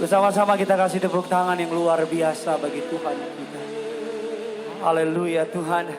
Bersama-sama kita kasih tepuk tangan yang luar biasa bagi Tuhan kita. Haleluya Tuhan.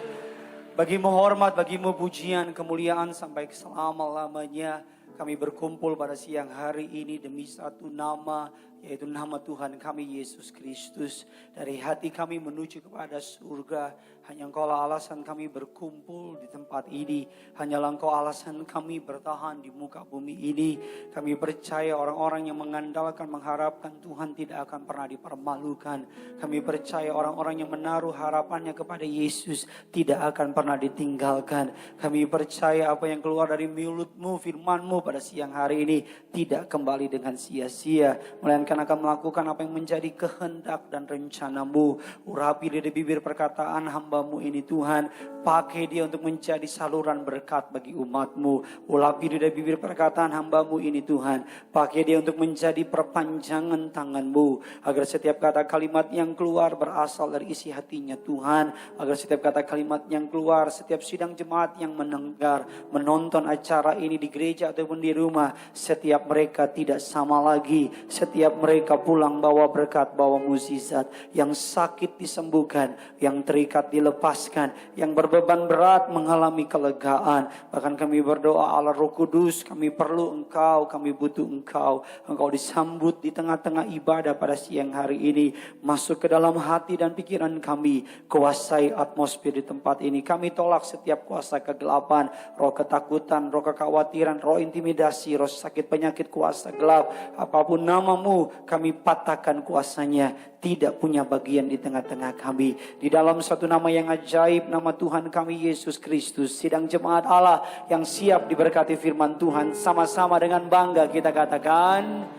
Bagimu hormat, bagimu pujian, kemuliaan sampai selama-lamanya. Kami berkumpul pada siang hari ini demi satu nama, yaitu nama Tuhan kami Yesus Kristus. Dari hati kami menuju kepada surga. Hanya Engkaulah alasan kami berkumpul di tempat ini. Hanyalah Engkau alasan kami bertahan di muka bumi ini. Kami percaya orang-orang yang mengandalkan, mengharapkan Tuhan tidak akan pernah dipermalukan. Kami percaya orang-orang yang menaruh harapannya kepada Yesus tidak akan pernah ditinggalkan. Kami percaya apa yang keluar dari mulutmu, firmanmu pada siang hari ini tidak kembali dengan sia-sia. Melainkan akan melakukan apa yang menjadi kehendak dan rencanamu. Urapi dari bibir perkataan hambamu ini Tuhan. Pakai dia untuk menjadi saluran berkat bagi umatmu. Urapi dari bibir perkataan hambamu ini Tuhan. Pakai dia untuk menjadi perpanjangan tanganmu. Agar setiap kata kalimat yang keluar berasal dari isi hatinya Tuhan. Agar setiap kata kalimat yang keluar, setiap sidang jemaat yang mendengar, menonton acara ini di gereja ataupun di rumah, setiap mereka tidak sama lagi. Setiap mereka pulang bawa berkat, bawa mukjizat. Yang sakit disembuhkan, yang terikat dilepaskan, yang berbeban berat mengalami kelegaan. Bahkan kami berdoa Allah Roh Kudus, kami perlu Engkau, kami butuh Engkau. Engkau disambut di tengah-tengah ibadah pada siang hari ini. Masuk ke dalam hati dan pikiran kami. Kuasai atmosfer di tempat ini. Kami tolak setiap kuasa kegelapan, roh ketakutan, roh kekhawatiran, roh intimidasi, roh sakit penyakit, kuasa gelap. Apapun namamu, kami patahkan kuasanya. Tidak punya bagian di tengah-tengah kami. Di dalam satu nama yang ajaib, nama Tuhan kami Yesus Kristus. Sidang jemaat Allah yang siap diberkati firman Tuhan. Sama-sama dengan bangga kita katakan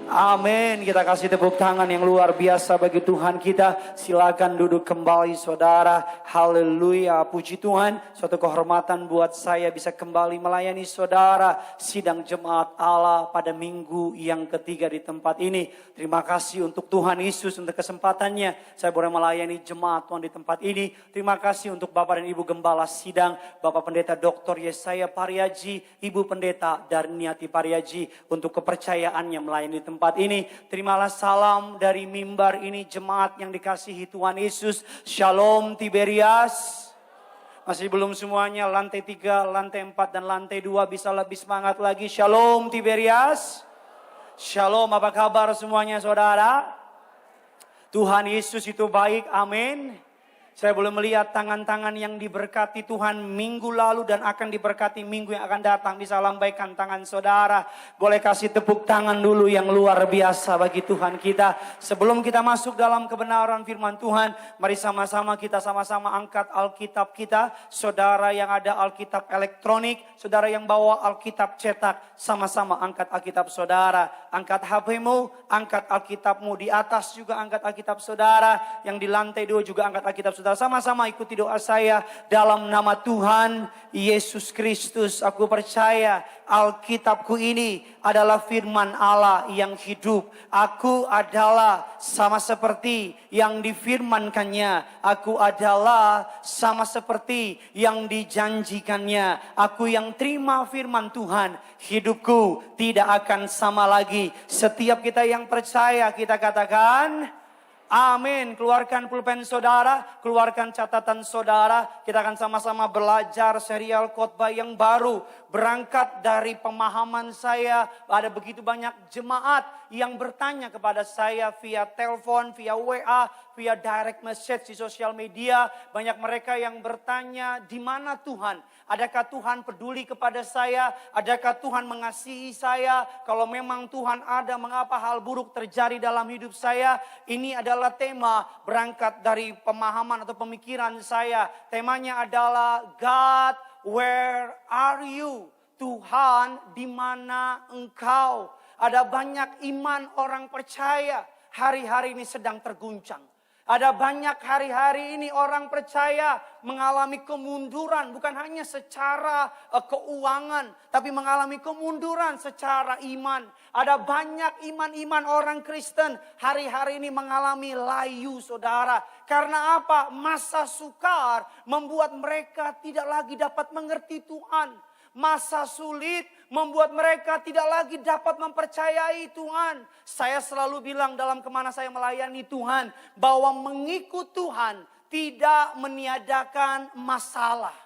amin. Kita kasih tepuk tangan yang luar biasa bagi Tuhan kita. Silakan duduk kembali saudara. Haleluya, puji Tuhan. Suatu kehormatan buat saya bisa kembali melayani saudara. Sidang jemaat Allah pada minggu yang ketiga di tempat ini. Terima kasih untuk Tuhan Yesus untuk kesempatannya. Saya boleh melayani jemaat Tuhan di tempat ini. Terima kasih untuk Bapak dan Ibu Gembala Sidang. Bapak Pendeta Dr. Yesaya Pariaji. Ibu Pendeta Darniati Pariaji. Untuk kepercayaannya melayani tempat ini. Terimalah salam dari mimbar ini jemaat yang dikasihi Tuhan Yesus. Shalom Tiberias. Masih belum semuanya, lantai 3, lantai 4 dan lantai 2 bisa lebih semangat lagi. Shalom Tiberias. Shalom, apa kabar semuanya saudara? Tuhan Yesus itu baik, amin. Saya boleh melihat tangan-tangan yang diberkati Tuhan minggu lalu dan akan diberkati minggu yang akan datang. Bisa lambaikan tangan saudara. Boleh kasih tepuk tangan dulu yang luar biasa bagi Tuhan kita. Sebelum kita masuk dalam kebenaran firman Tuhan, mari sama-sama kita sama-sama angkat Alkitab kita. Saudara yang ada Alkitab elektronik, saudara yang bawa Alkitab cetak, sama-sama angkat Alkitab saudara. Angkat HP-mu, angkat Alkitabmu. Di atas juga angkat Alkitab saudara. Yang di lantai 2 juga angkat Alkitab saudara. Sama-sama ikuti doa saya dalam nama Tuhan Yesus Kristus. Aku percaya Alkitabku ini adalah firman Allah yang hidup. Aku adalah sama seperti yang difirmankannya. Aku adalah sama seperti yang dijanjikannya. Aku yang terima firman Tuhan. Hidupku tidak akan sama lagi. Setiap kita yang percaya kita katakan amin. Keluarkan pulpen saudara, keluarkan catatan saudara. Kita akan sama-sama belajar serial khotbah yang baru. Berangkat dari pemahaman saya, ada begitu banyak jemaat yang bertanya kepada saya via telepon, via WA, via direct message di sosial media. Banyak mereka yang bertanya, di mana Tuhan? Adakah Tuhan peduli kepada saya? Adakah Tuhan mengasihi saya? Kalau memang Tuhan ada, mengapa hal buruk terjadi dalam hidup saya? Ini adalah tema berangkat dari pemahaman atau pemikiran saya. Temanya adalah God, where are you? Tuhan, di mana engkau? Ada banyak iman orang percaya hari-hari ini sedang terguncang. Ada banyak hari-hari ini orang percaya mengalami kemunduran. Bukan hanya secara keuangan, tapi mengalami kemunduran secara iman. Ada banyak iman-iman orang Kristen hari-hari ini mengalami layu saudara. Karena apa? Masa sukar membuat mereka tidak lagi dapat mengerti Tuhan. Masa sulit membuat mereka tidak lagi dapat mempercayai Tuhan. Saya selalu bilang dalam kemana saya melayani Tuhan, bahwa mengikut Tuhan tidak meniadakan masalah.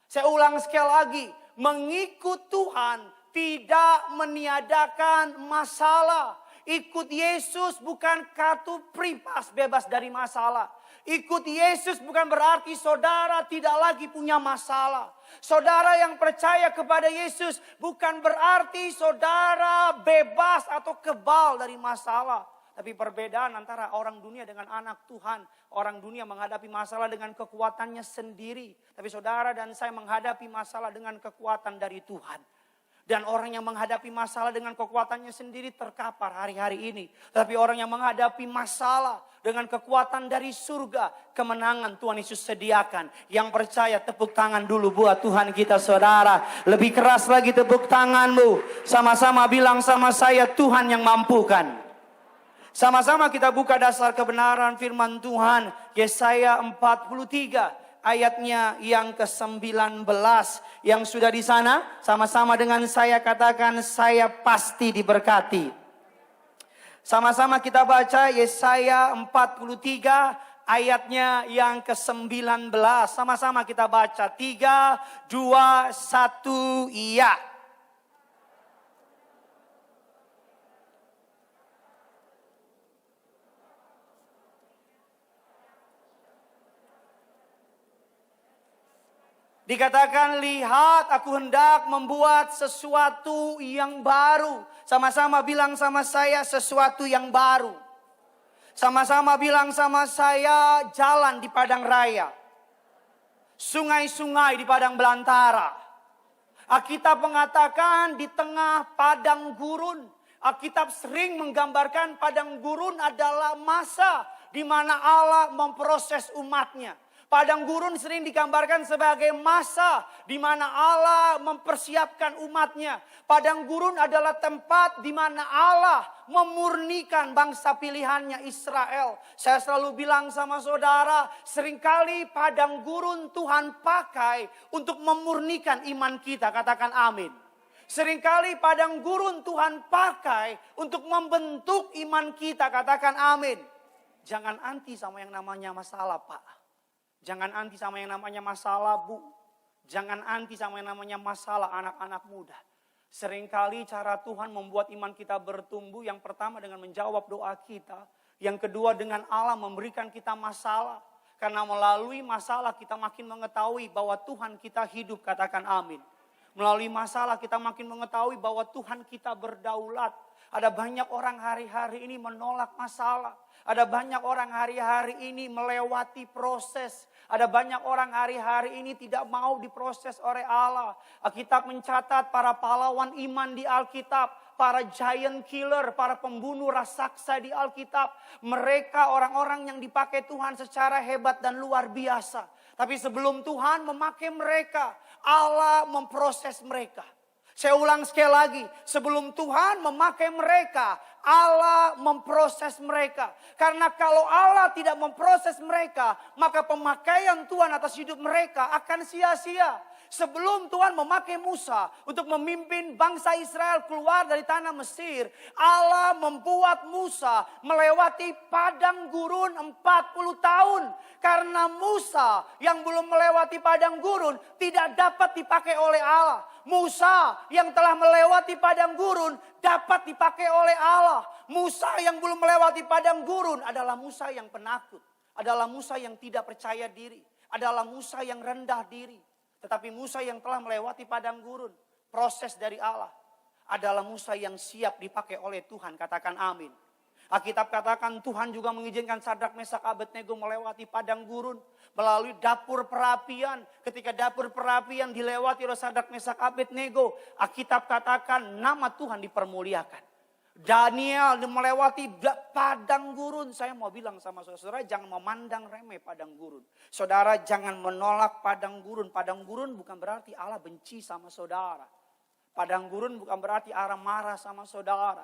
Saya ulang sekali lagi, mengikut Tuhan tidak meniadakan masalah. Ikut Yesus bukan kartu pripas bebas dari masalah. Ikut Yesus bukan berarti saudara tidak lagi punya masalah. Saudara yang percaya kepada Yesus bukan berarti saudara bebas atau kebal dari masalah. Tapi perbedaan antara orang dunia dengan anak Tuhan. Orang dunia menghadapi masalah dengan kekuatannya sendiri. Tapi saudara dan saya menghadapi masalah dengan kekuatan dari Tuhan. Dan orang yang menghadapi masalah dengan kekuatannya sendiri terkapar hari-hari ini. Tapi orang yang menghadapi masalah dengan kekuatan dari surga, kemenangan Tuhan Yesus sediakan. Yang percaya tepuk tangan dulu buat Tuhan kita saudara. Lebih keras lagi tepuk tanganmu. Sama-sama bilang sama saya, Tuhan yang mampukan. Sama-sama kita buka dasar kebenaran firman Tuhan. Yesaya 43. Ayatnya yang ke-19. Yang sudah di sana sama-sama dengan saya katakan, saya pasti diberkati. Sama-sama kita baca Yesaya 43 ayatnya yang ke-19. Sama-sama kita baca 3, 2, 1, iya. Dikatakan, lihat aku hendak membuat sesuatu yang baru. Sama-sama bilang sama saya, sesuatu yang baru. Sama-sama bilang sama saya, jalan di padang raya. Sungai-sungai di padang belantara. Alkitab mengatakan di tengah padang gurun. Alkitab sering menggambarkan padang gurun adalah masa di mana Allah memproses umatnya. Padang gurun sering digambarkan sebagai masa di mana Allah mempersiapkan umatnya. Padang gurun adalah tempat di mana Allah memurnikan bangsa pilihannya Israel. Saya selalu bilang sama saudara, seringkali padang gurun Tuhan pakai untuk memurnikan iman kita. Katakan amin. Seringkali padang gurun Tuhan pakai untuk membentuk iman kita. Katakan amin. Jangan anti sama yang namanya masalah, Pak. Jangan anti sama yang namanya masalah, Bu. Jangan anti sama yang namanya masalah anak-anak muda. Seringkali cara Tuhan membuat iman kita bertumbuh. Yang pertama dengan menjawab doa kita. Yang kedua dengan Allah memberikan kita masalah. Karena melalui masalah kita makin mengetahui bahwa Tuhan kita hidup. Katakan amin. Melalui masalah kita makin mengetahui bahwa Tuhan kita berdaulat. Ada banyak orang hari-hari ini menolak masalah. Ada banyak orang hari-hari ini melewati proses. Ada banyak orang hari-hari ini tidak mau diproses oleh Allah. Alkitab mencatat para pahlawan iman di Alkitab. Para giant killer, para pembunuh raksasa di Alkitab. Mereka orang-orang yang dipakai Tuhan secara hebat dan luar biasa. Tapi sebelum Tuhan memakai mereka, Allah memproses mereka. Saya ulang sekali lagi, sebelum Tuhan memakai mereka, Allah memproses mereka. Karena kalau Allah tidak memproses mereka, maka pemakaian Tuhan atas hidup mereka akan sia-sia. Sebelum Tuhan memakai Musa untuk memimpin bangsa Israel keluar dari tanah Mesir, Allah membuat Musa melewati padang gurun 40 tahun. Karena Musa yang belum melewati padang gurun tidak dapat dipakai oleh Allah. Musa yang telah melewati padang gurun dapat dipakai oleh Allah. Musa yang belum melewati padang gurun adalah Musa yang penakut. Adalah Musa yang tidak percaya diri. Adalah Musa yang rendah diri. Tetapi Musa yang telah melewati padang gurun, proses dari Allah, adalah Musa yang siap dipakai oleh Tuhan. Katakan amin. Alkitab katakan Tuhan juga mengizinkan Sadrak, Mesak, Abednego melewati padang gurun melalui dapur perapian. Ketika dapur perapian dilewati oleh Sadrak, Mesak, Abednego, Alkitab katakan nama Tuhan dipermuliakan. Daniel melewati padang gurun. Saya mau bilang sama saudara, jangan memandang remeh padang gurun. Saudara jangan menolak padang gurun. Padang gurun bukan berarti Allah benci sama saudara. Padang gurun bukan berarti Allah marah sama saudara.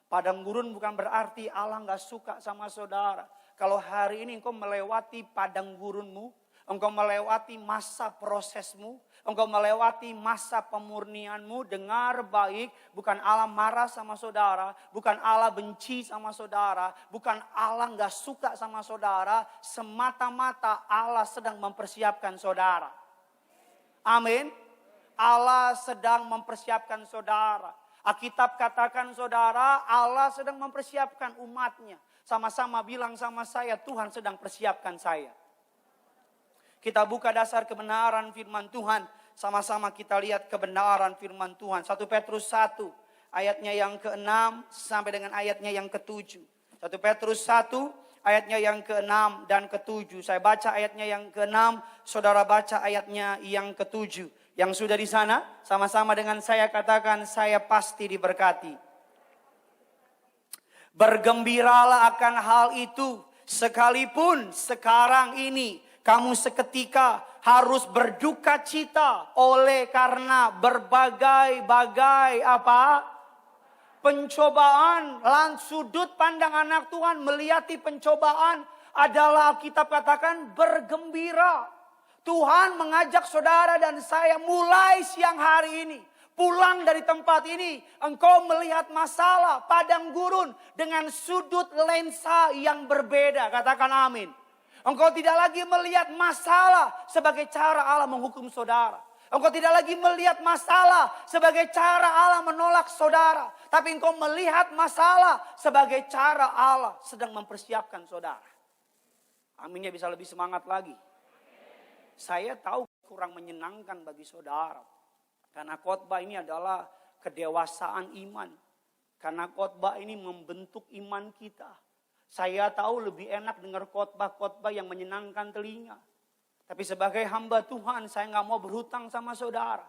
Padang gurun bukan berarti Allah gak suka sama saudara. Kalau hari ini engkau melewati padang gurunmu, Engkau melewati masa prosesmu. Engkau melewati masa pemurnianmu. Dengar baik, bukan Allah marah sama saudara. Bukan Allah benci sama saudara. Bukan Allah gak suka sama saudara. Semata-mata Allah sedang mempersiapkan saudara. Amin. Allah sedang mempersiapkan saudara. Alkitab katakan saudara, Allah sedang mempersiapkan umatnya. Sama-sama bilang sama saya, Tuhan sedang persiapkan saya. Kita buka dasar kebenaran firman Tuhan. Sama-sama kita lihat kebenaran firman Tuhan. 1 Petrus 1 ayatnya yang ke-6 sampai dengan ayatnya yang ke-7. 1 Petrus 1 ayatnya yang ke-6 dan ke-7. Saya baca ayatnya yang ke-6, saudara baca ayatnya yang ke-7. Yang sudah di sana, sama-sama dengan saya katakan, saya pasti diberkati. Bergembiralah akan hal itu, sekalipun sekarang ini kamu seketika harus berduka cita oleh karena berbagai-bagai apa? Pencobaan. Sudut pandang anak Tuhan melihati pencobaan adalah kita katakan bergembira. Tuhan mengajak saudara dan saya mulai siang hari ini. Pulang dari tempat ini, engkau melihat masalah padang gurun dengan sudut lensa yang berbeda. Katakan amin. Engkau tidak lagi melihat masalah sebagai cara Allah menghukum saudara. Engkau tidak lagi melihat masalah sebagai cara Allah menolak saudara. Tapi engkau melihat masalah sebagai cara Allah sedang mempersiapkan saudara. Aminnya bisa lebih semangat lagi. Saya tahu kurang menyenangkan bagi saudara. Karena khotbah ini adalah kedewasaan iman. Karena khotbah ini membentuk iman kita. Saya tahu lebih enak dengar khotbah-khotbah yang menyenangkan telinga. Tapi sebagai hamba Tuhan, saya gak mau berhutang sama saudara.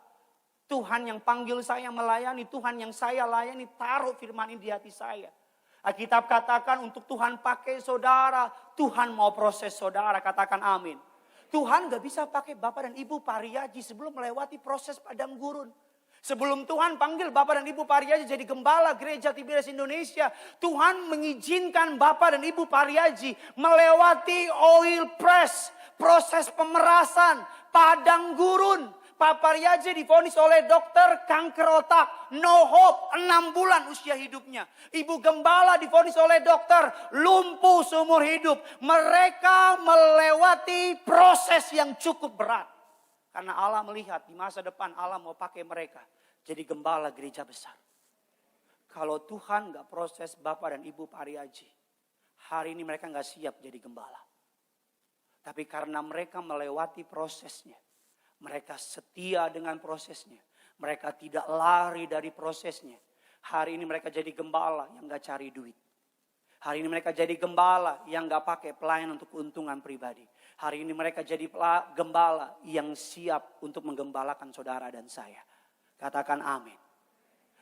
Tuhan yang panggil saya melayani, Tuhan yang saya layani, taruh firman ini di hati saya. Alkitab katakan untuk Tuhan pakai saudara, Tuhan mau proses saudara, katakan amin. Tuhan gak bisa pakai Bapak dan Ibu Pariyaji sebelum melewati proses padang gurun. Sebelum Tuhan panggil Bapak dan Ibu Pariyaji jadi gembala gereja Tiberias Indonesia, Tuhan mengizinkan Bapak dan Ibu Pariyaji melewati oil press, proses pemerasan, padang gurun. Pak Pariyaji divonis oleh dokter kanker otak, no hope, 6 bulan usia hidupnya. Ibu Gembala divonis oleh dokter, lumpuh seumur hidup. Mereka melewati proses yang cukup berat. Karena Allah melihat di masa depan Allah mau pakai mereka jadi gembala gereja besar. Kalau Tuhan gak proses Bapak dan Ibu Pariyaji, hari ini mereka gak siap jadi gembala. Tapi karena mereka melewati prosesnya, mereka setia dengan prosesnya, mereka tidak lari dari prosesnya. Hari ini mereka jadi gembala yang gak cari duit. Hari ini mereka jadi gembala yang gak pakai pelayan untuk keuntungan pribadi. Hari ini mereka jadi gembala yang siap untuk menggembalakan saudara dan saya. Katakan amin.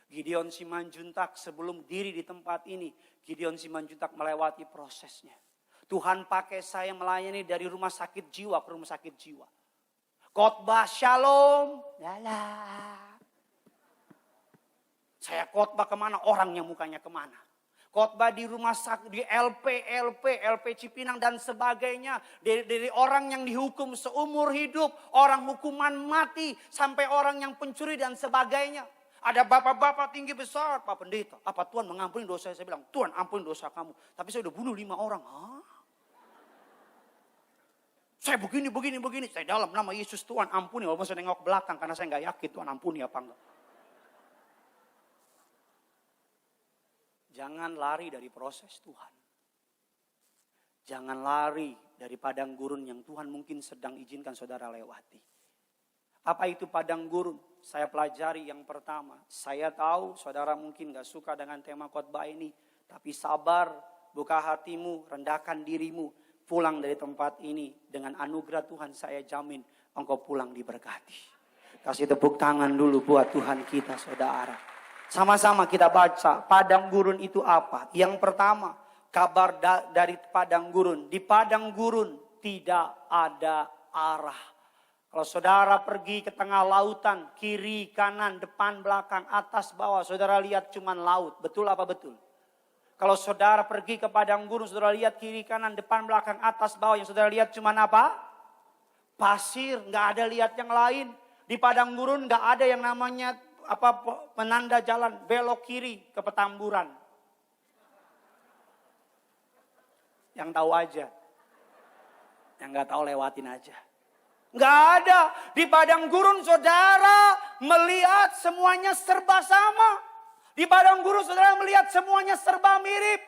Gideon Simanjuntak sebelum diri di tempat ini, Gideon Simanjuntak melewati prosesnya. Tuhan pakai saya melayani dari rumah sakit jiwa ke rumah sakit jiwa. Khotbah shalom. Saya khotbah kemana, orangnya mukanya kemana. Khotbah di rumah sakit, di LP Cipinang dan sebagainya. Dari orang yang dihukum seumur hidup, orang hukuman mati, sampai orang yang pencuri dan sebagainya. Ada bapak-bapak tinggi besar, Pak Pendeta. Apa Tuhan mengampuni dosa saya? Saya bilang, Tuhan ampuni dosa kamu. Tapi saya udah bunuh 5 orang. Hah? Saya begini. Saya dalam nama Yesus Tuhan ampuni. Walaupun saya nengok belakang karena saya gak yakin Tuhan ampuni apa enggak. Jangan lari dari proses Tuhan. Jangan lari dari padang gurun yang Tuhan mungkin sedang izinkan saudara lewati. Apa itu padang gurun? Saya pelajari yang pertama. Saya tahu saudara mungkin gak suka dengan tema khotbah ini. Tapi sabar, buka hatimu, rendahkan dirimu. Pulang dari tempat ini dengan anugerah Tuhan saya jamin engkau pulang diberkati. Kasih tepuk tangan dulu buat Tuhan kita saudara. Sama-sama kita baca padang gurun itu apa. Yang pertama kabar dari padang gurun. Di padang gurun tidak ada arah. Kalau saudara pergi ke tengah lautan, kiri, kanan, depan, belakang, atas, bawah. Saudara lihat cuman laut. Betul apa betul? Kalau saudara pergi ke padang gurun, saudara lihat kiri, kanan, depan, belakang, atas, bawah. Yang saudara lihat cuman apa? pasir, nggak ada lihat yang lain. Di padang gurun nggak ada yang namanya penanda jalan, belok kiri ke Petamburan. Yang tahu aja, yang nggak tahu lewatin aja. Nggak ada. Di padang gurun saudara melihat semuanya serba sama. Di padang gurun saudara melihat semuanya serba mirip.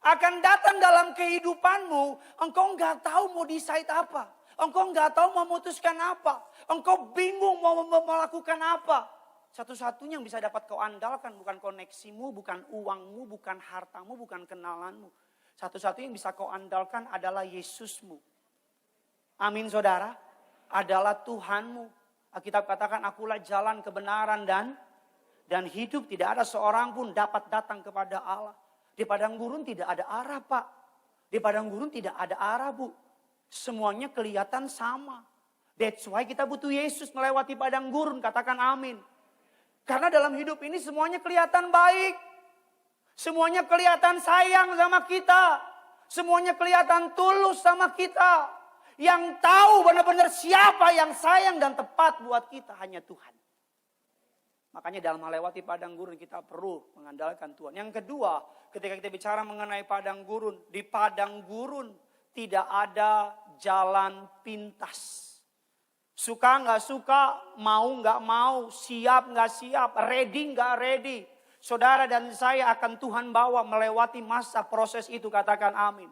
Akan datang dalam kehidupanmu, engkau nggak tahu mau decide apa. Engkau nggak tahu mau memutuskan apa. Engkau bingung mau melakukan apa. Satu-satunya yang bisa dapat kau andalkan bukan koneksimu, bukan uangmu, bukan hartamu, bukan kenalanmu. Satu-satunya yang bisa kau andalkan adalah Yesusmu. Amin saudara. Adalah Tuhanmu. Alkitab katakan akulah jalan kebenaran dan hidup. Tidak ada seorang pun dapat datang kepada Allah. Di padang gurun tidak ada arah Pak. Di padang gurun tidak ada arah Bu. Semuanya kelihatan sama. That's why kita butuh Yesus melewati padang gurun. Katakan amin. Karena dalam hidup ini semuanya kelihatan baik. Semuanya kelihatan sayang sama kita. Semuanya kelihatan tulus sama kita. Yang tahu benar-benar siapa yang sayang dan tepat buat kita hanya Tuhan. Makanya dalam melewati padang gurun kita perlu mengandalkan Tuhan. Yang kedua, ketika kita bicara mengenai padang gurun. Di padang gurun tidak ada jalan pintas. Suka nggak suka, mau nggak mau, siap nggak siap, ready nggak ready. Saudara dan saya akan Tuhan bawa melewati masa proses itu, katakan amin.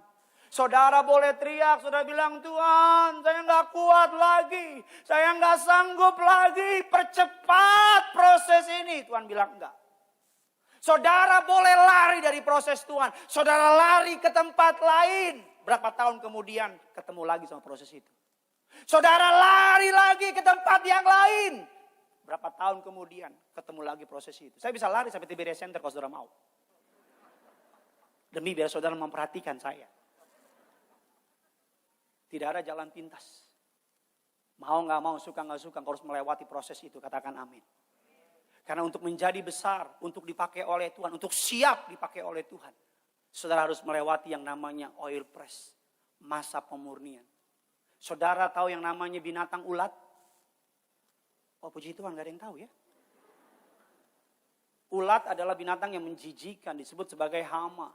Saudara boleh teriak, saudara bilang, Tuhan saya nggak kuat lagi. Saya nggak sanggup lagi, percepat proses ini. Tuhan bilang enggak. Saudara boleh lari dari proses Tuhan. Saudara lari ke tempat lain. Berapa tahun kemudian ketemu lagi sama proses itu. Saudara lari lagi ke tempat yang lain. Berapa tahun kemudian ketemu lagi proses itu. Saya bisa lari sampai Tiberias Center kalau saudara mau. Demi biar saudara memperhatikan saya. Tidak ada jalan pintas. Mau nggak mau, suka nggak suka, harus melewati proses itu. Katakan amin. Karena untuk menjadi besar, untuk dipakai oleh Tuhan, untuk siap dipakai oleh Tuhan. Saudara harus melewati yang namanya oil press. Masa pemurnian. Saudara tahu yang namanya binatang ulat? Oh puji Tuhan, gak ada yang tahu ya. Ulat adalah binatang yang menjijikan, disebut sebagai hama.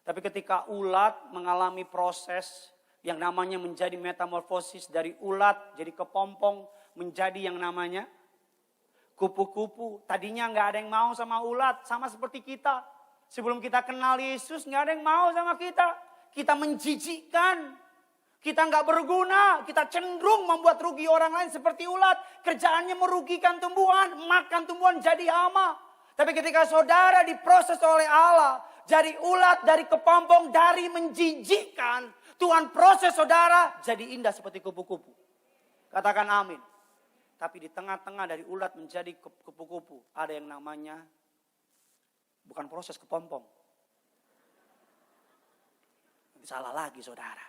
Tapi ketika ulat mengalami proses yang namanya menjadi metamorfosis dari ulat jadi kepompong menjadi yang namanya kupu-kupu. Tadinya nggak ada yang mau sama ulat, sama seperti kita. Sebelum kita kenal Yesus nggak ada yang mau sama kita. Kita menjijikkan, kita nggak berguna, kita cenderung membuat rugi orang lain seperti ulat. Kerjaannya merugikan tumbuhan, makan tumbuhan jadi hama. Tapi ketika saudara diproses oleh Allah, jadi ulat, dari kepompong, dari menjijikkan, Tuhan proses saudara jadi indah seperti kupu-kupu. Katakan amin. Tapi di tengah-tengah dari ulat menjadi kupu-kupu, ada yang namanya bukan proses kepompong. Salah lagi saudara.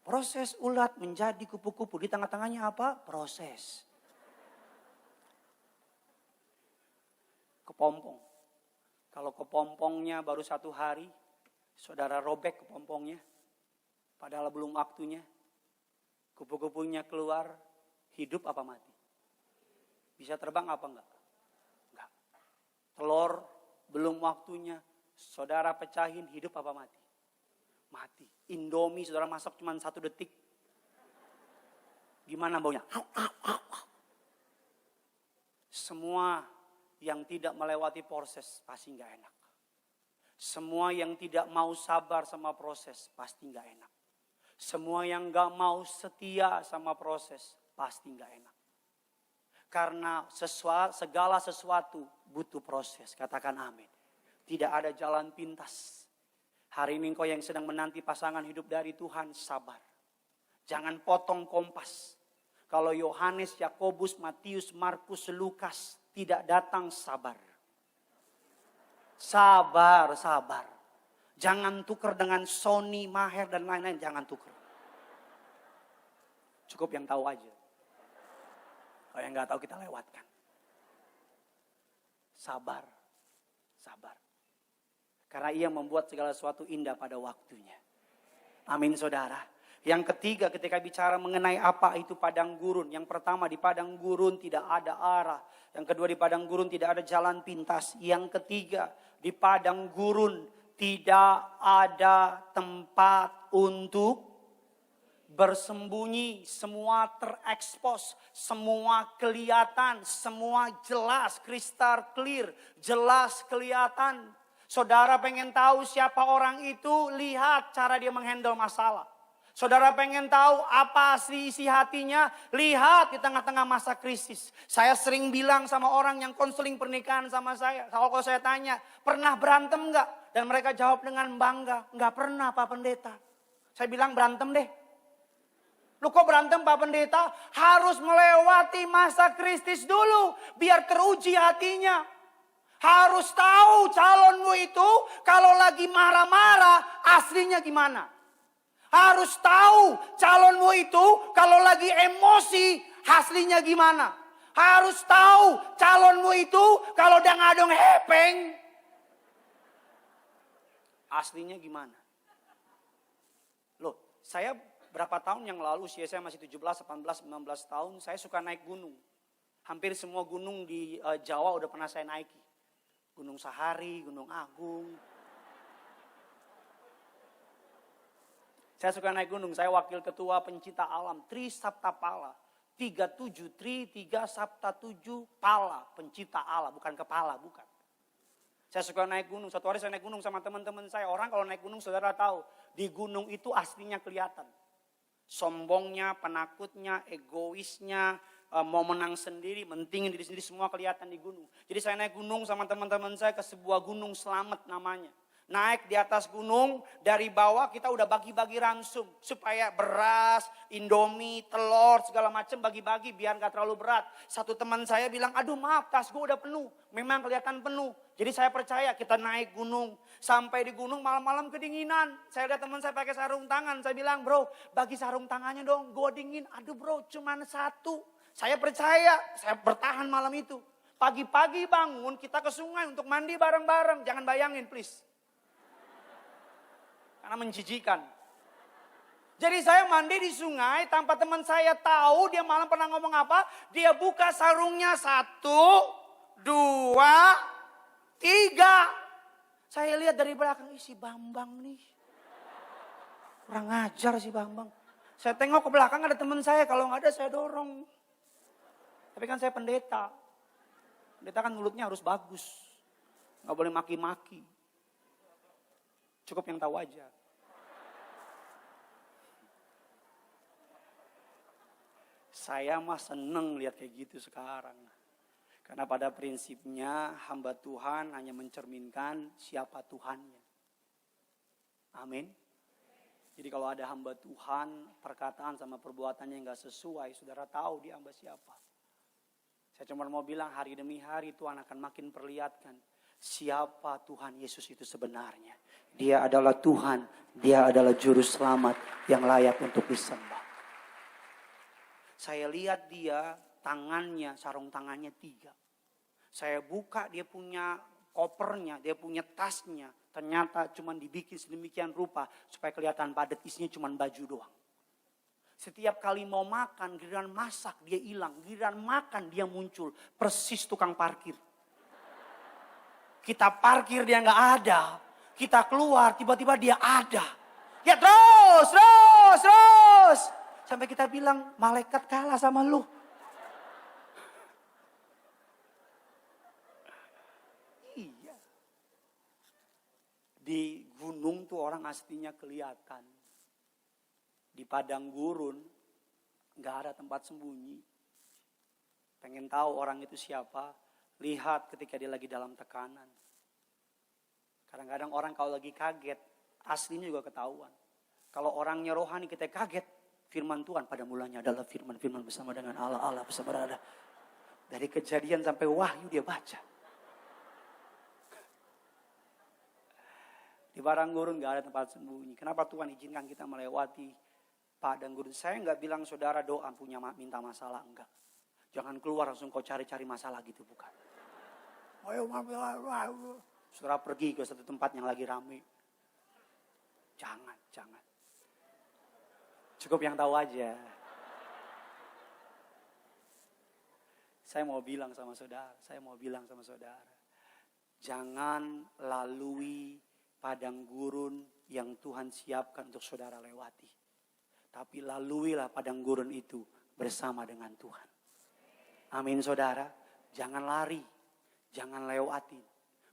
Proses ulat menjadi kupu-kupu, di tengah-tengahnya apa? Proses. Kepompong. Kalau kepompongnya baru 1 hari, saudara robek kepompongnya. Padahal belum waktunya. Kupu-kupunya keluar, hidup apa mati? Bisa terbang apa enggak? Enggak. Telur, belum waktunya. Saudara pecahin, hidup apa mati? Mati. Indomie saudara masak cuma 1 detik. Gimana baunya? Semua yang tidak melewati proses pasti enggak enak. Semua yang tidak mau sabar sama proses pasti enggak enak. Semua yang gak mau setia sama proses pasti gak enak. Karena segala sesuatu butuh proses. Katakan amin. Tidak ada jalan pintas. Hari ini engkau yang sedang menanti pasangan hidup dari Tuhan, sabar. Jangan potong kompas. Kalau Yohanes, Yakobus, Matius, Markus, Lukas tidak datang, sabar. Sabar, sabar. Jangan tuker dengan Sony, Maher dan lain-lain, jangan tuker. Cukup yang tahu aja. Kalau yang nggak tahu kita lewatkan. Sabar, sabar. Karena ia membuat segala sesuatu indah pada waktunya. Amin saudara. Yang ketiga, ketika bicara mengenai apa itu padang gurun. Yang pertama, di padang gurun tidak ada arah. Yang kedua, di padang gurun tidak ada jalan pintas. Yang ketiga, di padang gurun tidak ada tempat untuk bersembunyi. Semua terekspos, semua kelihatan, semua jelas, kristal clear, jelas kelihatan. Saudara pengen tahu siapa orang itu, lihat cara dia menghandle masalah. Saudara pengen tahu apa asli isi hatinya, lihat di tengah-tengah masa krisis. Saya sering bilang sama orang yang konseling pernikahan sama saya, kalau saya tanya, pernah berantem enggak? Dan mereka jawab dengan bangga, enggak pernah Pak Pendeta. Saya bilang berantem deh. Lu kok berantem Pak Pendeta? Harus melewati masa krisis dulu, biar teruji hatinya. Harus tahu calonmu itu kalau lagi marah-marah aslinya gimana. Harus tahu calonmu itu kalau lagi emosi aslinya gimana. Harus tahu calonmu itu kalau udah ngadong hepeng aslinya gimana. Loh, saya berapa tahun yang lalu, usia saya masih 17, 18, 19 tahun, saya suka naik gunung. Hampir semua gunung di Jawa udah pernah saya naiki. Gunung Sahari, Gunung Agung. Saya suka naik gunung, saya wakil ketua pencinta alam, Tri Sapta Pala. 37 Tri, 3 Sapta 7 Pala, pencinta alam, bukan kepala, bukan. Saya suka naik gunung, satu hari saya naik gunung sama teman-teman saya. Orang kalau naik gunung saudara tahu, di gunung itu aslinya kelihatan. Sombongnya, penakutnya, egoisnya, mau menang sendiri, mentingin diri sendiri, semua kelihatan di gunung. Jadi saya naik gunung sama teman-teman saya ke sebuah gunung Selamet namanya. Naik di atas gunung, dari bawah kita udah bagi-bagi ransum. Supaya beras, indomie, telur, segala macam bagi-bagi biar gak terlalu berat. Satu teman saya bilang, aduh maaf tas gue udah penuh. Memang kelihatan penuh. Jadi saya percaya kita naik gunung. Sampai di gunung malam-malam kedinginan. Saya lihat teman saya pakai sarung tangan. Saya bilang, bro bagi sarung tangannya dong, gue dingin. Aduh bro cuman satu. Saya percaya, saya bertahan malam itu. Pagi-pagi bangun kita ke sungai untuk mandi bareng-bareng. Jangan bayangin please. Karena menjijikan. Jadi saya mandi di sungai tanpa teman saya tahu dia malam pernah ngomong apa. Dia buka sarungnya 1, 2, 3. Saya lihat dari belakang, si Bambang nih. Kurang ajar si Bambang. Saya tengok ke belakang ada teman saya, kalau nggak ada saya dorong. Tapi kan saya pendeta. Pendeta kan mulutnya harus bagus. Nggak boleh maki-maki. Cukup yang tahu aja. Saya mah seneng lihat kayak gitu sekarang. Karena pada prinsipnya hamba Tuhan hanya mencerminkan siapa Tuhannya. Amin. Jadi kalau ada hamba Tuhan, perkataan sama perbuatannya yang gak sesuai, saudara tahu dia hamba siapa. Saya cuma mau bilang hari demi hari Tuhan akan makin perlihatkan siapa Tuhan Yesus itu sebenarnya. Dia adalah Tuhan, dia adalah juru selamat yang layak untuk disembah. Saya lihat dia tangannya, sarung tangannya 3. Saya buka dia punya kopernya, dia punya tasnya. Ternyata cuma dibikin sedemikian rupa supaya kelihatan padat, isinya cuma baju doang. Setiap kali mau makan, giliran masak dia hilang, giliran makan dia muncul. Persis tukang parkir. Kita parkir dia nggak ada. Kita keluar tiba-tiba dia ada. Ya terus. Sampai kita bilang malaikat kalah sama lu. Iya. Di gunung tuh orang aslinya kelihatan. Di padang gurun nggak ada tempat sembunyi. Pengen tahu orang itu siapa? Lihat ketika dia lagi dalam tekanan. Kadang-kadang orang kalau lagi kaget, aslinya juga ketahuan. Kalau orangnya rohani kita kaget, firman Tuhan pada mulanya adalah firman bersama dengan Allah bersama ada. Dari Kejadian sampai Wahyu dia baca. Di padang gurun gak ada tempat sembunyi. Kenapa Tuhan izinkan kita melewati padang gurun? Saya gak bilang saudara doa minta masalah, enggak. Jangan keluar langsung kau cari-cari masalah gitu, bukan. Saudara pergi ke satu tempat yang lagi ramai. Jangan. Cukup yang tahu aja. Saya mau bilang sama saudara, jangan lalui padang gurun yang Tuhan siapkan untuk saudara lewati. Tapi laluilah padang gurun itu bersama dengan Tuhan. Amin saudara, jangan lari, jangan lewatin.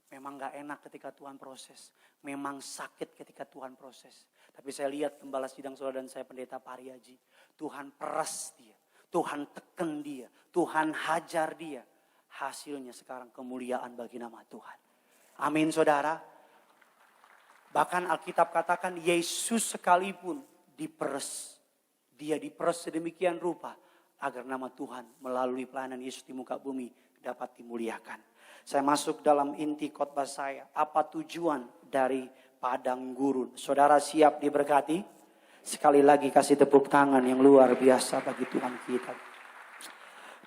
Memang gak enak ketika Tuhan proses. Memang sakit ketika Tuhan proses. Tapi saya lihat gembala sidang saudara dan saya pendeta Pariaji. Tuhan peras dia. Tuhan tekan dia. Tuhan hajar dia. Hasilnya sekarang kemuliaan bagi nama Tuhan. Amin saudara. Bahkan Alkitab katakan Yesus sekalipun diperes. Dia diperes sedemikian rupa. Agar nama Tuhan melalui pelayanan Yesus di muka bumi dapat dimuliakan. Saya masuk dalam inti khotbah saya. Apa tujuan dari padang gurun? Saudara siap diberkati? Sekali lagi kasih tepuk tangan yang luar biasa bagi Tuhan kita.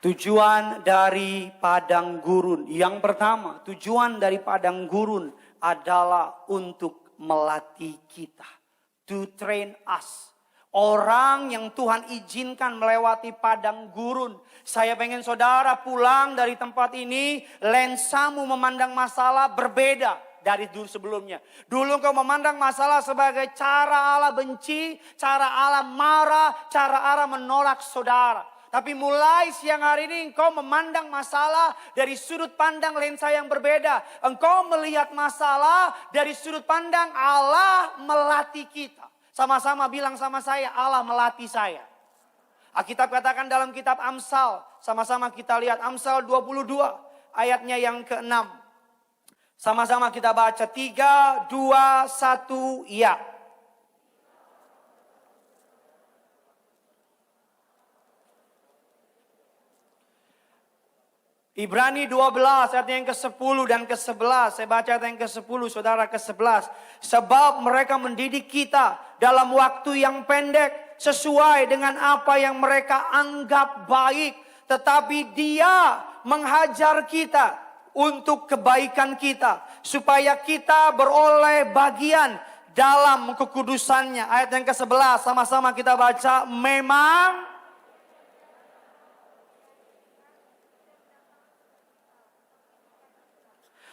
Tujuan dari padang gurun. Yang pertama, tujuan dari padang gurun adalah untuk melatih kita. To train us. Orang yang Tuhan izinkan melewati padang gurun. Saya pengen saudara pulang dari tempat ini, lensamu memandang masalah berbeda dari dulu sebelumnya. Dulu engkau memandang masalah sebagai cara Allah benci, cara Allah marah, cara Allah menolak saudara. Tapi mulai siang hari ini engkau memandang masalah dari sudut pandang lensa yang berbeda. Engkau melihat masalah dari sudut pandang Allah melatih kita. Sama-sama bilang sama saya, Allah melatih saya. Alkitab katakan dalam kitab Amsal, sama-sama kita lihat Amsal 22 ayatnya yang ke-6. Sama-sama kita baca 3, 2, 1, ya. Ibrani 12 ayat yang ke-10 dan ke-11. Saya baca ayat yang ke-10, saudara ke-11. Sebab mereka mendidik kita dalam waktu yang pendek sesuai dengan apa yang mereka anggap baik. Tetapi dia menghajar kita untuk kebaikan kita. Supaya kita beroleh bagian dalam kekudusannya. Ayat yang ke-11 sama-sama kita baca. Memang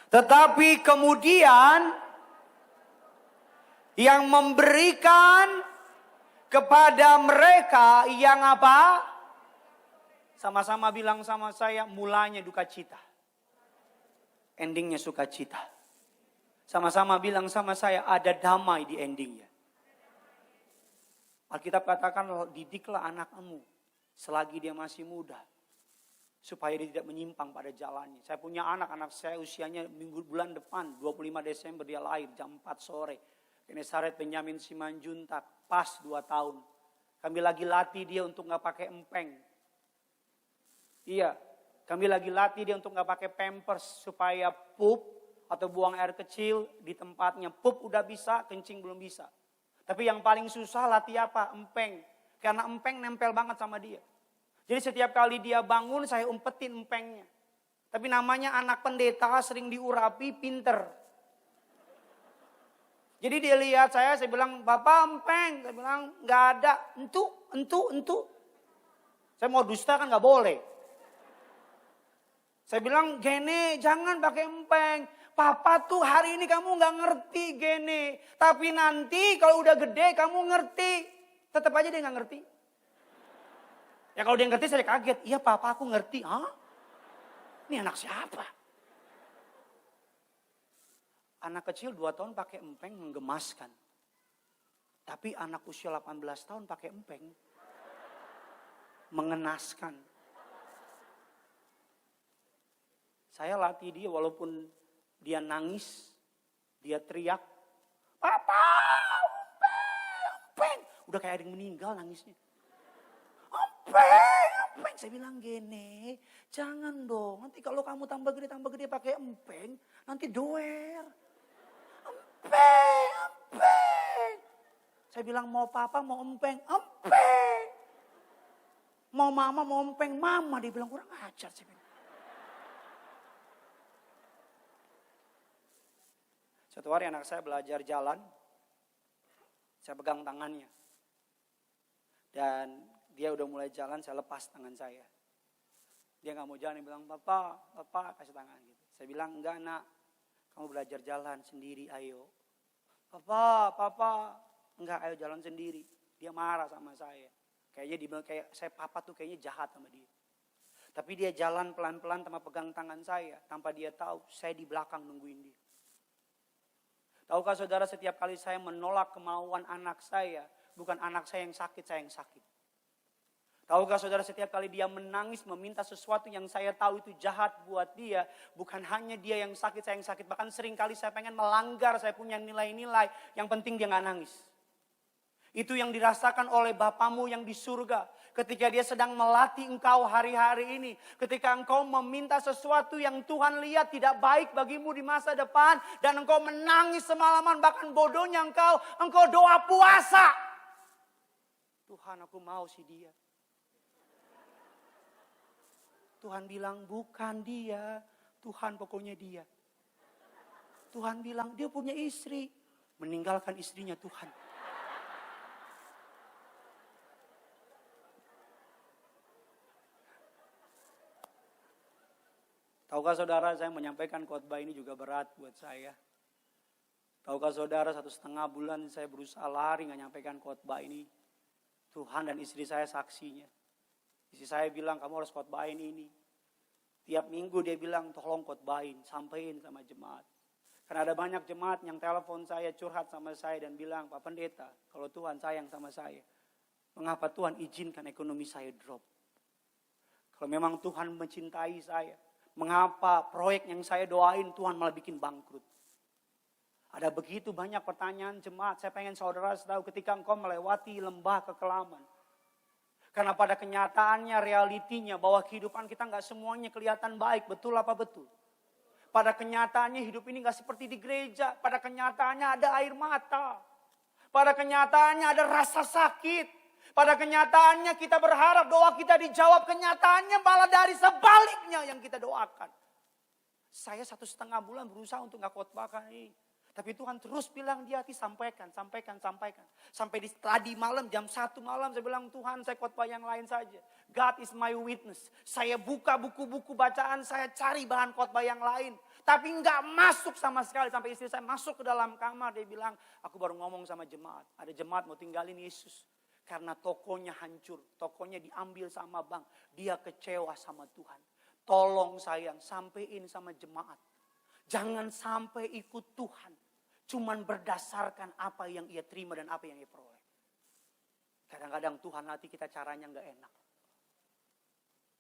tetapi kemudian yang memberikan kepada mereka yang apa? Sama-sama bilang sama saya, mulanya duka cita. Endingnya sukacita. Sama-sama bilang sama saya, ada damai di endingnya. Alkitab katakan, didiklah anakmu selagi dia masih muda. Supaya dia tidak menyimpang pada jalannya. Saya punya anak saya usianya bulan depan, 25 Desember dia lahir jam 4 sore. Genesaret Benyamin Simanjuntak, pas 2 tahun. Kami lagi latih dia untuk gak pakai empeng. Iya, kami lagi latih dia untuk gak pakai pampers supaya pup atau buang air kecil di tempatnya. Pup udah bisa, kencing belum bisa. Tapi yang paling susah latih apa? Empeng. Karena empeng nempel banget sama dia. Jadi setiap kali dia bangun saya umpetin empengnya. Tapi namanya anak pendeta sering diurapi, pinter. Jadi dia lihat saya bilang, Bapak empeng. Saya bilang, gak ada. Entu. Saya mau dusta kan gak boleh. Saya bilang, Gene jangan pakai empeng. Papa tuh hari ini kamu gak ngerti Gene. Tapi nanti kalau udah gede kamu ngerti. Tetap aja dia gak ngerti. Ya kalau dia ngerti saya kaget. Iya papa aku ngerti. Hah? Ini anak siapa? Anak kecil 2 tahun pakai empeng menggemaskan. Tapi anak usia 18 tahun pakai empeng mengenaskan. Saya latih dia walaupun dia nangis, dia teriak, Papa, empeng. Udah kayak ada yang meninggal nangisnya. Empeng. Saya bilang gini, jangan dong. Nanti kalau kamu tambah gede pakai empeng, nanti doer. Empeng. Saya bilang mau papa, mau empeng. Mau mama, mau empeng. Mama, dia bilang kurang ajar. Saya bilang. Suatu hari anak saya belajar jalan. Saya pegang tangannya. Dan dia udah mulai jalan, saya lepas tangan saya. Dia gak mau jalan, dia bilang, Papa kasih tangan gitu. Saya bilang, enggak nak, kamu belajar jalan sendiri, ayo. Papa, enggak, ayo jalan sendiri. Dia marah sama saya. Kayaknya dibilang, kayak saya papa tuh kayaknya jahat sama dia. Tapi dia jalan pelan-pelan tanpa pegang tangan saya. Tanpa dia tahu, saya di belakang nungguin dia. Tahukah saudara, setiap kali saya menolak kemauan anak saya, bukan anak saya yang sakit, saya yang sakit. Tahukah saudara, setiap kali dia menangis meminta sesuatu yang saya tahu itu jahat buat dia, bukan hanya dia yang sakit, saya yang sakit. Bahkan sering kali saya pengen melanggar, saya punya nilai-nilai, yang penting dia gak nangis. Itu yang dirasakan oleh Bapamu yang di surga. Ketika dia sedang melatih engkau hari-hari ini. Ketika engkau meminta sesuatu yang Tuhan lihat tidak baik bagimu di masa depan. Dan engkau menangis semalaman, bahkan bodohnya engkau doa puasa. Tuhan, aku mau si dia. Tuhan bilang bukan dia, Tuhan pokoknya dia. Tuhan bilang dia punya istri, meninggalkan istrinya Tuhan. Tahukah saudara, saya menyampaikan khotbah ini juga berat buat saya. Tahukah saudara, 1,5 bulan saya berusaha lari gak nyampaikan khotbah ini. Tuhan dan istri saya saksinya. Istri saya bilang, kamu harus khotbahin ini. Tiap minggu dia bilang, tolong khotbahin, sampein sama jemaat. Karena ada banyak jemaat yang telepon saya, curhat sama saya dan bilang, Pak Pendeta, kalau Tuhan sayang sama saya, mengapa Tuhan izinkan ekonomi saya drop? Kalau memang Tuhan mencintai saya, mengapa proyek yang saya doain Tuhan malah bikin bangkrut? Ada begitu banyak pertanyaan jemaat, saya pengen saudara tahu ketika engkau melewati lembah kekelaman. Karena pada kenyataannya, realitinya bahwa kehidupan kita gak semuanya kelihatan baik. Betul apa betul? Pada kenyataannya hidup ini gak seperti di gereja. Pada kenyataannya ada air mata. Pada kenyataannya ada rasa sakit. Pada kenyataannya kita berharap doa kita dijawab. Kenyataannya malah dari sebaliknya yang kita doakan. Saya 1,5 bulan berusaha untuk gak khotbahkan ini. Tapi Tuhan terus bilang di hati, sampaikan. Sampai di tadi malam, jam 1 malam saya bilang, Tuhan saya khotbah yang lain saja. God is my witness. Saya buka buku-buku bacaan, saya cari bahan khotbah yang lain. Tapi enggak masuk sama sekali. Sampai istri saya masuk ke dalam kamar, dia bilang, aku baru ngomong sama jemaat. Ada jemaat mau tinggalin Yesus. Karena tokonya hancur, tokonya diambil sama bank. Dia kecewa sama Tuhan. Tolong sayang, sampein sama jemaat. Jangan sampai ikut Tuhan. Cuman berdasarkan apa yang ia terima dan apa yang ia peroleh. Kadang-kadang Tuhan latih kita caranya gak enak.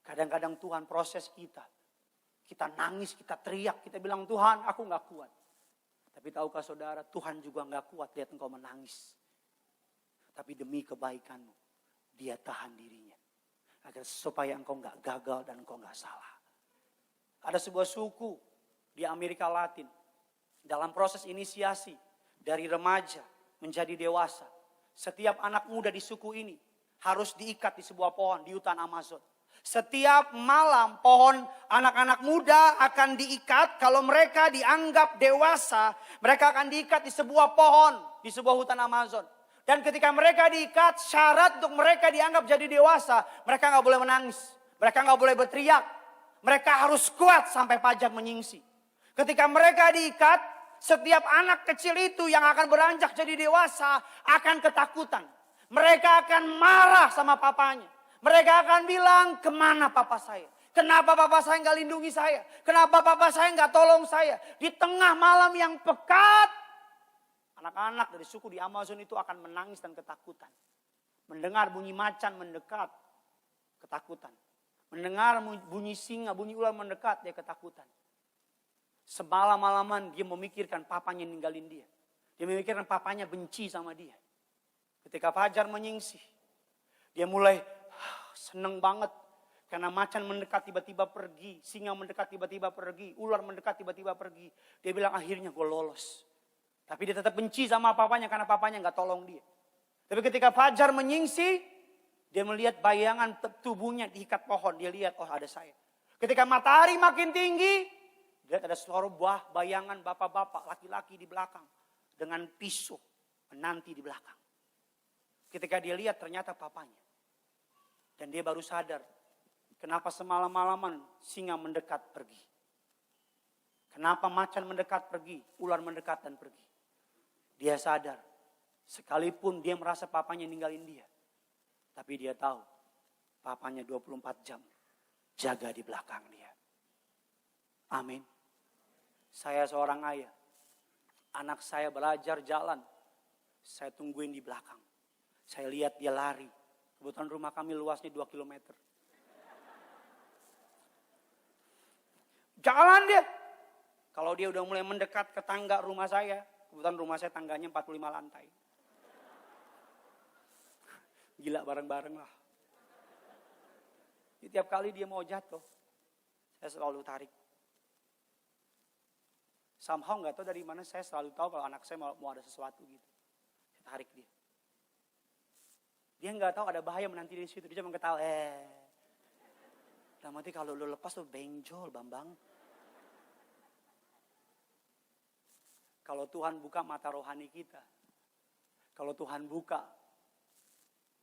Kadang-kadang Tuhan proses kita. Kita nangis, kita teriak, kita bilang Tuhan aku gak kuat. Tapi tahukah saudara, Tuhan juga gak kuat lihat engkau menangis. Tapi demi kebaikanmu, dia tahan dirinya. Agar supaya engkau gak gagal dan engkau gak salah. Ada sebuah suku di Amerika Latin. Dalam proses inisiasi dari remaja menjadi dewasa. Setiap anak muda di suku ini harus diikat di sebuah pohon di hutan Amazon. Setiap malam pohon anak-anak muda akan diikat. Kalau mereka dianggap dewasa, mereka akan diikat di sebuah pohon di sebuah hutan Amazon. Dan ketika mereka diikat, syarat untuk mereka dianggap jadi dewasa, mereka gak boleh menangis. Mereka gak boleh berteriak. Mereka harus kuat sampai pajak menyingsi. Ketika mereka diikat, setiap anak kecil itu yang akan beranjak jadi dewasa akan ketakutan. Mereka akan marah sama papanya. Mereka akan bilang, kemana papa saya? Kenapa papa saya nggak lindungi saya? Kenapa papa saya nggak tolong saya? Di tengah malam yang pekat, anak-anak dari suku di Amazon itu akan menangis dan ketakutan. Mendengar bunyi macan mendekat, ketakutan. Mendengar bunyi singa, bunyi ular mendekat, dia ketakutan. Semalam-malaman dia memikirkan papanya ninggalin dia. Dia memikirkan papanya benci sama dia. Ketika fajar menyingsih, dia mulai seneng banget. Karena macan mendekat tiba-tiba pergi. Singa mendekat tiba-tiba pergi. Ular mendekat tiba-tiba pergi. Dia bilang akhirnya gue lolos. Tapi dia tetap benci sama papanya karena papanya gak tolong dia. Tapi ketika fajar menyingsih, dia melihat bayangan tubuhnya diikat pohon. Dia lihat, oh ada saya. Ketika matahari makin tinggi, lihat ada sebuah bayangan bapak-bapak, laki-laki di belakang. Dengan pisau menanti di belakang. Ketika dia lihat ternyata papanya. Dan dia baru sadar, kenapa semalam-malaman singa mendekat pergi. Kenapa macan mendekat pergi, ular mendekat dan pergi. Dia sadar, sekalipun dia merasa papanya ninggalin dia. Tapi dia tahu, papanya 24 jam jaga di belakang dia. Amin. Saya seorang ayah. Anak saya belajar jalan. Saya tungguin di belakang. Saya lihat dia lari. Kebetulan rumah kami luasnya 2 kilometer. Jalan dia. Kalau dia udah mulai mendekat ke tangga rumah saya. Kebetulan rumah saya tangganya 45 lantai. Gila bareng-bareng lah. Tiap kali dia mau jatuh, saya selalu tarik. Somehow gak tahu dari mana saya selalu tahu kalau anak saya mau ada sesuatu gitu. Saya tarik dia. Dia gak tahu ada bahaya menanti di situ. Dia cuma ketawa. Dalam arti kalau lu lepas lu benjol Bambang. Kalau Tuhan buka mata rohani kita. Kalau Tuhan buka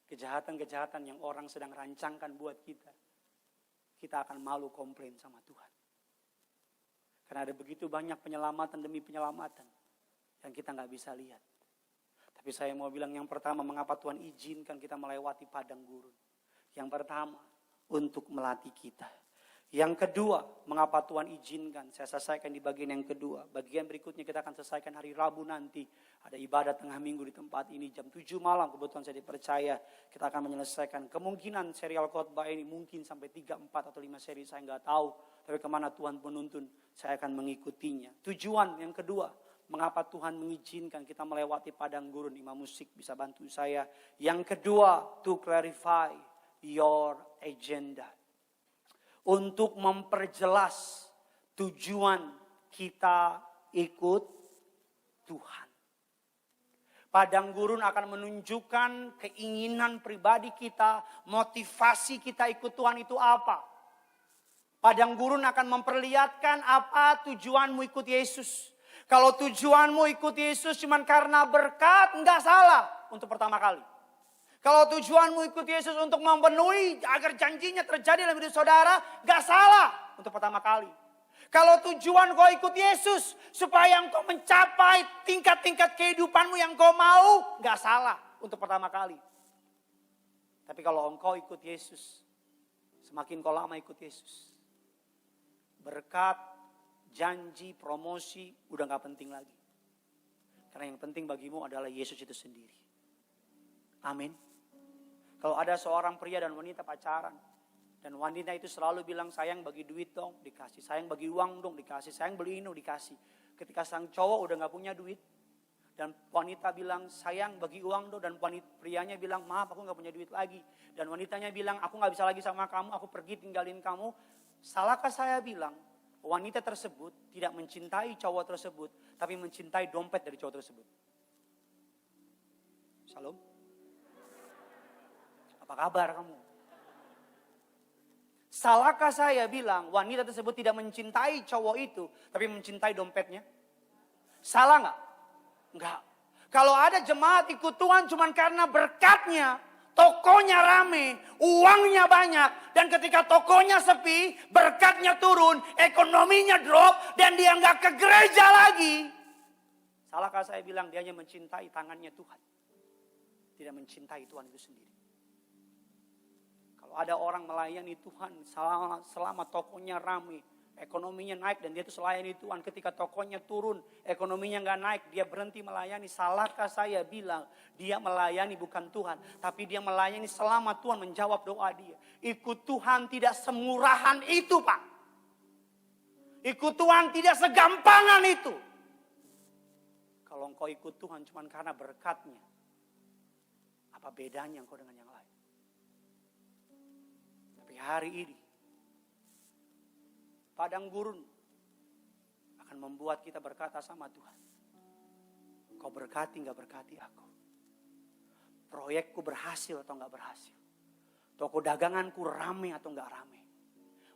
kejahatan-kejahatan yang orang sedang rancangkan buat kita. Kita akan malu komplain sama Tuhan. Karena ada begitu banyak penyelamatan demi penyelamatan. Yang kita gak bisa lihat. Tapi saya mau bilang yang pertama, mengapa Tuhan izinkan kita melewati padang gurun. Yang pertama, untuk melatih kita. Yang kedua, mengapa Tuhan izinkan. Saya selesaikan di bagian yang kedua. Bagian berikutnya kita akan selesaikan hari Rabu nanti. Ada ibadat tengah minggu di tempat ini. Jam 7 malam kebetulan saya dipercaya. Kita akan menyelesaikan kemungkinan serial khotbah ini. Mungkin sampai 3, 4 atau 5 seri saya nggak tahu. Tapi kemana Tuhan menuntun, saya akan mengikutinya. Tujuan yang kedua, mengapa Tuhan mengizinkan kita melewati padang gurun. Imam musik bisa bantu saya. Yang kedua, to clarify your agenda. Untuk memperjelas tujuan kita ikut Tuhan. Padang gurun akan menunjukkan keinginan pribadi kita, motivasi kita ikut Tuhan itu apa. Padang gurun akan memperlihatkan apa tujuanmu ikut Yesus. Kalau tujuanmu ikut Yesus cuma karena berkat, enggak salah untuk pertama kali. Kalau tujuanmu ikut Yesus untuk memenuhi agar janjinya terjadi dalam hidup saudara, gak salah untuk pertama kali. Kalau tujuan kau ikut Yesus supaya engkau mencapai tingkat-tingkat kehidupanmu yang kau mau, gak salah untuk pertama kali. Tapi kalau engkau ikut Yesus, semakin kau lama ikut Yesus, berkat, janji, promosi udah gak penting lagi. Karena yang penting bagimu adalah Yesus itu sendiri. Amin. Kalau ada seorang pria dan wanita pacaran. Dan wanita itu selalu bilang sayang bagi duit dong dikasih. Sayang bagi uang dong dikasih. Sayang beli ini dikasih. Ketika sang cowok udah gak punya duit. Dan wanita bilang sayang bagi uang dong. Dan prianya bilang maaf aku gak punya duit lagi. Dan wanitanya bilang aku gak bisa lagi sama kamu. Aku pergi tinggalin kamu. Salahkah saya bilang wanita tersebut tidak mencintai cowok tersebut. Tapi mencintai dompet dari cowok tersebut. Shalom. Apa kabar kamu? Salahkah saya bilang wanita tersebut tidak mencintai cowok itu, tapi mencintai dompetnya? Salah nggak? Enggak. Kalau ada jemaat ikut Tuhan cuma karena berkatnya, tokonya rame, uangnya banyak, dan ketika tokonya sepi, berkatnya turun, ekonominya drop, dan dia nggak ke gereja lagi. Salahkah saya bilang dia hanya mencintai tangannya Tuhan, tidak mencintai Tuhan itu sendiri? Kalau ada orang melayani Tuhan selama tokonya ramai, ekonominya naik dan dia itu melayani Tuhan. Ketika tokonya turun, ekonominya nggak naik, dia berhenti melayani. Salahkah saya bilang dia melayani bukan Tuhan, tapi dia melayani selama Tuhan menjawab doa dia. Ikut Tuhan tidak semurahan itu, Pak. Ikut Tuhan tidak segampangan itu. Kalau engkau ikut Tuhan cuma karena berkatnya, apa bedanya engkau dengan yang lain? Hari ini padang gurun akan membuat kita berkata sama Tuhan, kau berkati gak berkati aku? Proyekku berhasil atau gak berhasil? Toko daganganku rame atau gak rame?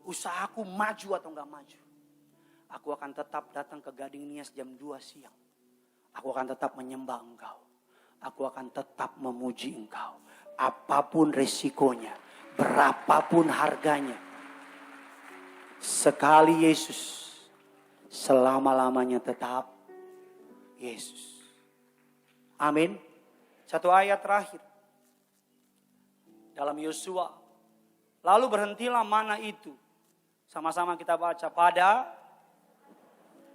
Usahaku maju atau gak maju? Aku akan tetap datang ke Gading Nias jam 2 siang. Aku akan tetap menyembah engkau. aku akan tetap memuji Engkau. Apapun resikonya, berapapun harganya. Sekali Yesus, selama-lamanya tetap Yesus. Amin. Satu ayat terakhir. Dalam Yosua. Lalu berhentilah mana itu. Sama-sama kita baca.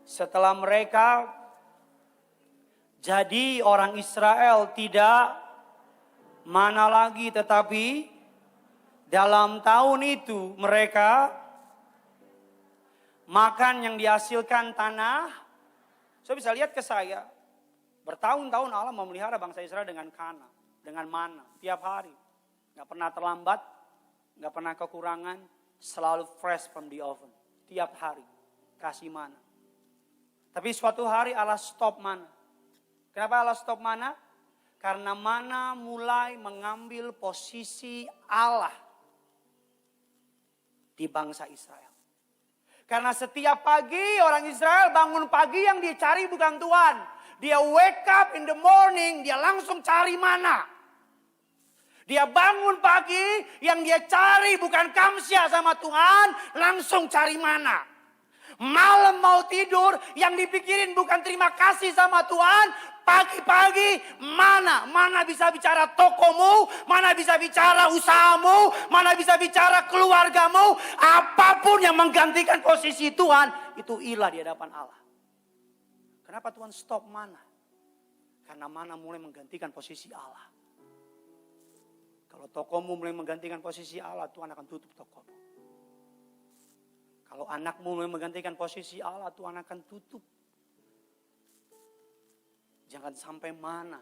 Setelah mereka jadi orang Israel tidak mana lagi, tetapi dalam tahun itu mereka makan yang dihasilkan tanah. Saya bisa lihat ke saya. Bertahun-tahun Allah memelihara bangsa Israel dengan kana, dengan mana, tiap hari. Gak pernah terlambat, gak pernah kekurangan, selalu fresh from the oven. Tiap hari, kasih mana. Tapi suatu hari Allah stop mana. Kenapa Allah stop mana? Karena mana mulai mengambil posisi Allah di bangsa Israel. Karena setiap pagi orang Israel bangun pagi, yang dia cari bukan Tuhan. Dia wake up in the morning, dia langsung cari mana. Dia bangun pagi, yang dia cari bukan kamsia sama Tuhan, langsung cari mana. Malam mau tidur, yang dipikirin bukan terima kasih sama Tuhan. Pagi-pagi mana bisa bicara tokomu, mana bisa bicara usahamu, mana bisa bicara keluargamu. Apapun yang menggantikan posisi Tuhan, itu ilah di hadapan Allah. Kenapa Tuhan stop mana? Karena mana mulai menggantikan posisi Allah. Kalau tokomu mulai menggantikan posisi Allah, Tuhan akan tutup tokomu. Kalau anakmu mulai menggantikan posisi Allah, Tuhan akan tutup. Jangan sampai mana,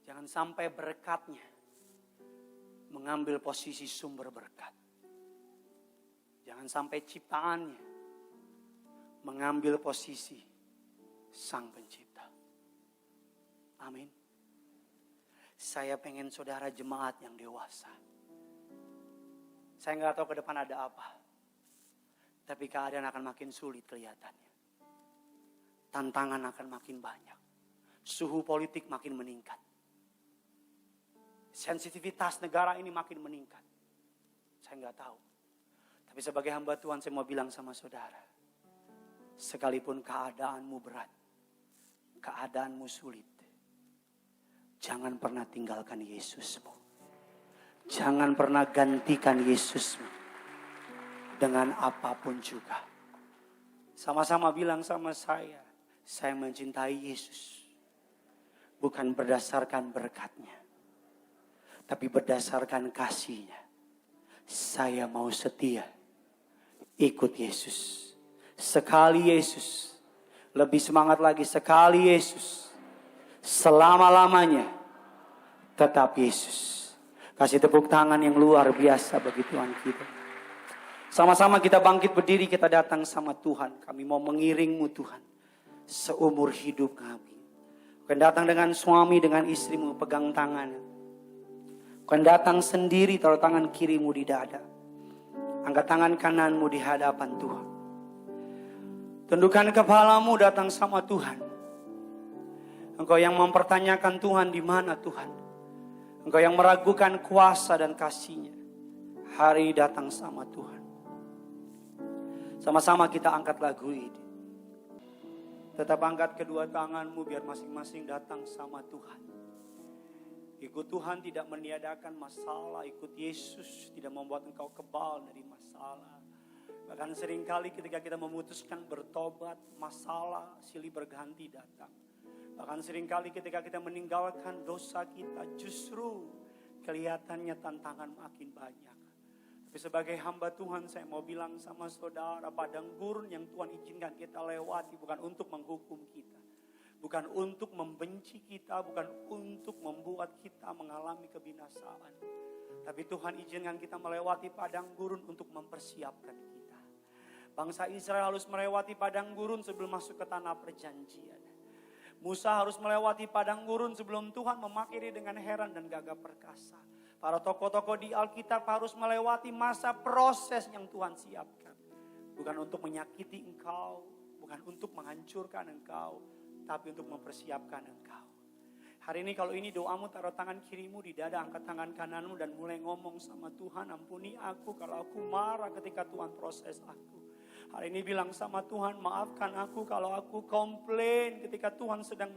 jangan sampai berkatnya mengambil posisi sumber berkat. Jangan sampai ciptaannya mengambil posisi Sang Pencipta. Amin. Saya pengen saudara jemaat yang dewasa. Saya nggak tahu ke depan ada apa. Tapi keadaan akan makin sulit kelihatannya. Tantangan akan makin banyak. Suhu politik makin meningkat. Sensitivitas negara ini makin meningkat. Saya nggak tahu. Tapi sebagai hamba Tuhan saya mau bilang sama saudara. Sekalipun keadaanmu berat. Keadaanmu sulit. Jangan pernah tinggalkan Yesusmu. Jangan pernah gantikan Yesusmu. Dengan apapun juga. Sama-sama bilang sama saya mencintai Yesus. Bukan berdasarkan berkatnya. Tapi berdasarkan kasihnya. Saya mau setia. Ikut Yesus. Sekali Yesus. Lebih semangat lagi, sekali Yesus. Selama-lamanya. Tetap Yesus. Kasih tepuk tangan yang luar biasa bagi Tuhan kita. Sama-sama kita bangkit berdiri, kita datang sama Tuhan. Kami mau mengiringmu Tuhan. Seumur hidup kami. Kau datang dengan suami, dengan istrimu, pegang tangan. Kau datang sendiri, taruh tangan kirimu di dada. Angkat tangan kananmu di hadapan Tuhan. Tundukkan kepalamu, datang sama Tuhan. Engkau yang mempertanyakan Tuhan, di mana Tuhan? Engkau yang meragukan kuasa dan kasih-Nya. Hari datang sama Tuhan. Sama-sama kita angkat lagu ini. Tetap angkat kedua tanganmu biar masing-masing datang sama Tuhan. Ikut Tuhan tidak meniadakan masalah. Ikut Yesus tidak membuat engkau kebal dari masalah. Bahkan seringkali ketika kita memutuskan bertobat, masalah silih berganti datang. Bahkan seringkali ketika kita meninggalkan dosa kita, justru kelihatannya tantangan makin banyak. Tapi sebagai hamba Tuhan saya mau bilang sama saudara, padang gurun yang Tuhan izinkan kita lewati bukan untuk menghukum kita. Bukan untuk membenci kita, bukan untuk membuat kita mengalami kebinasaan. Tapi Tuhan izinkan kita melewati padang gurun untuk mempersiapkan kita. Bangsa Israel harus melewati padang gurun sebelum masuk ke tanah perjanjian. Musa harus melewati padang gurun sebelum Tuhan memakai dia dengan heran dan gagah perkasa. Para tokoh-tokoh di Alkitab harus melewati masa proses yang Tuhan siapkan. Bukan untuk menyakiti engkau, bukan untuk menghancurkan engkau, tapi untuk mempersiapkan engkau. Hari ini kalau ini doamu, taruh tangan kirimu di dada, angkat tangan kananmu dan mulai ngomong sama Tuhan, ampuni aku kalau aku marah ketika Tuhan proses aku. Hari ini bilang sama Tuhan, maafkan aku kalau aku komplain ketika Tuhan sedang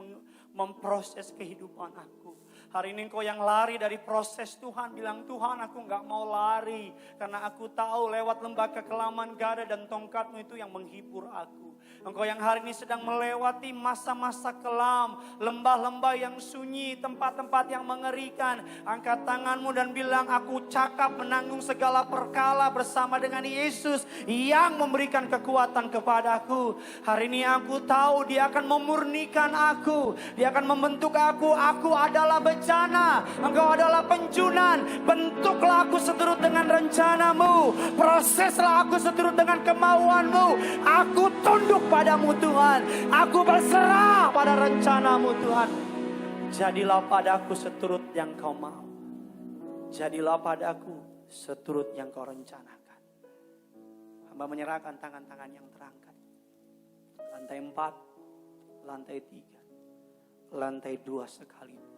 memproses kehidupan aku. Hari ini engkau yang lari dari proses Tuhan, bilang Tuhan aku gak mau lari. Karena aku tahu lewat lembah kekelaman gada dan tongkatmu itu yang menghibur aku. Engkau yang hari ini sedang melewati masa-masa kelam, lembah-lembah yang sunyi, tempat-tempat yang mengerikan. Angkat tanganmu dan bilang, aku cakap menanggung segala perkala bersama dengan Yesus yang memberikan kekuatan kepadaku. Hari ini aku tahu Dia akan memurnikan aku. Dia akan membentuk aku. Aku adalah bencana, Engkau adalah penjunan. Bentuklah aku seturut dengan rencanamu. Proseslah aku seturut dengan kemauanmu. Aku tunduk padamu Tuhan. Aku berserah pada rencanamu Tuhan. Jadilah padaku seturut yang kau mau. Jadilah padaku seturut yang kau rencanakan. Hamba menyerahkan tangan-tangan yang terangkat. Lantai 4, lantai 3, lantai 2 sekalipun.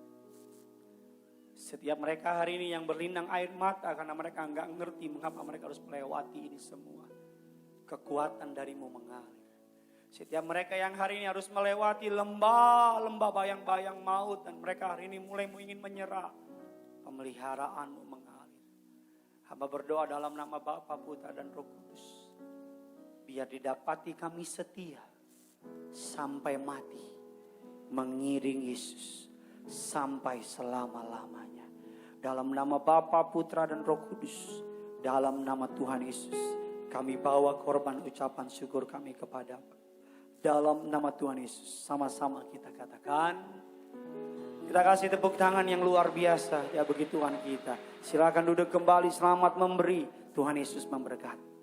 Setiap mereka hari ini yang berlinang air mata karena mereka enggak ngerti mengapa mereka harus melewati ini semua. Kekuatan darimu mengalir. Setiap mereka yang hari ini harus melewati lembah-lembah bayang-bayang maut. Dan mereka hari ini mulai ingin menyerah. Pemeliharaanmu mengalir. Hamba berdoa dalam nama Bapa, Putra dan Roh Kudus. Biar didapati kami setia. Sampai mati. Mengiring Yesus. Sampai selama-lamanya. Dalam nama Bapa, Putra dan Roh Kudus. Dalam nama Tuhan Yesus. Kami bawa korban ucapan syukur kami kepada-Mu. Dalam nama Tuhan Yesus, sama-sama kita katakan. Kita kasih tepuk tangan yang luar biasa ya bagi Tuhan kita. Silakan duduk kembali, selamat memberi. Tuhan Yesus memberkati.